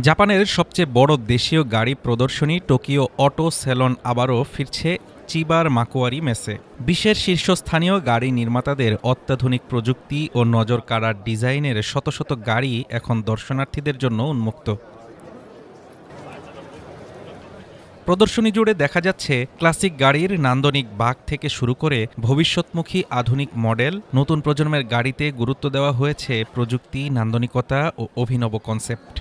জাপানের সবচেয়ে বড় দেশীয় গাড়ি প্রদর্শনী টোকিও অটো সেলন আবারও ফিরছে চিবার মাকোয়ারি মেসে। বিশ্বের শীর্ষস্থানীয় গাড়ি নির্মাতাদের অত্যাধুনিক প্রযুক্তি ও নজর কাড়ার ডিজাইনের শত শত গাড়ি এখন দর্শনার্থীদের জন্য উন্মুক্ত। প্রদর্শনী জুড়ে দেখা যাচ্ছে ক্লাসিক গাড়ির নান্দনিক বাগ থেকে শুরু করে ভবিষ্যৎমুখী আধুনিক মডেল। নতুন প্রজন্মের গাড়িতে গুরুত্ব দেওয়া হয়েছে প্রযুক্তি, নান্দনিকতা ও অভিনব কনসেপ্ট।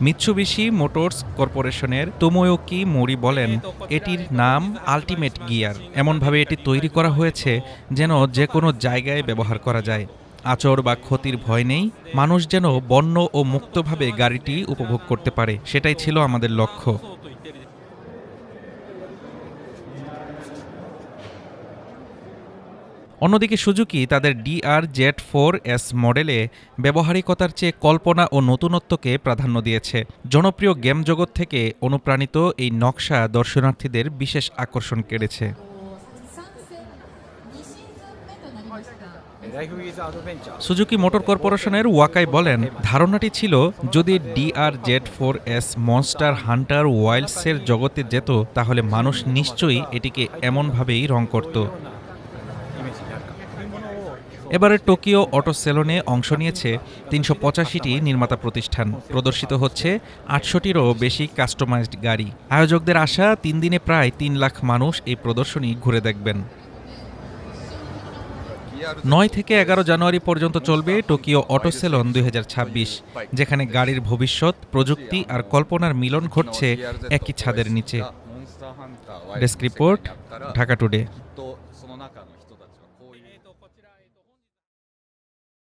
মিৎসুবিশি মোটরস কর্পোরেশনের তোমোয়ুকি মোরি বলেন, এটির নাম আল্টিমেট গিয়ার। এমনভাবে এটি তৈরি করা হয়েছে যেন যে কোনো জায়গায় ব্যবহার করা যায়। আচর বা ক্ষতির ভয় নেই, মানুষ যেন বন্য ও মুক্তভাবে গাড়িটি উপভোগ করতে পারে, সেটাই ছিল আমাদের লক্ষ্য। অন্যদিকে সুজুকি তাদের DR-Z4S মডেলে ব্যবহারিকতার চেয়ে কল্পনা ও নতুনত্বকে প্রাধান্য দিয়েছে। জনপ্রিয় গেম জগৎ থেকে অনুপ্রাণিত এই নকশা দর্শনার্থীদের বিশেষ আকর্ষণ কেড়েছে। সুজুকি মোটর কর্পোরেশনের ওয়াকাই বলেন, ধারণাটি ছিল যদি DR-Z4S মনস্টার হান্টার ওয়াইল্ডসের জগতে যেত তাহলে মানুষ নিশ্চয়ই এটিকে এমনভাবেই রং করত। এবারে টোকিও অটো সেলনে অংশ নিয়েছে ৩৮৫টি নির্মাতা প্রতিষ্ঠান। প্রদর্শিত হচ্ছে ৮০০টিরও বেশি কাস্টমাইজড গাড়ি। আয়োজকদের আশা ৩ দিনে প্রায় ৩ লাখ মানুষ এই প্রদর্শনী ঘুরে দেখবেন। ৯ থেকে ১১ জানুয়ারি পর্যন্ত চলবে টোকিও অটো সেলন ২০২৬, যেখানে গাড়ির ভবিষ্যৎ, প্রযুক্তি আর কল্পনার মিলন ঘটছে একই ছাদের নিচে। Desk report, Dhaka today.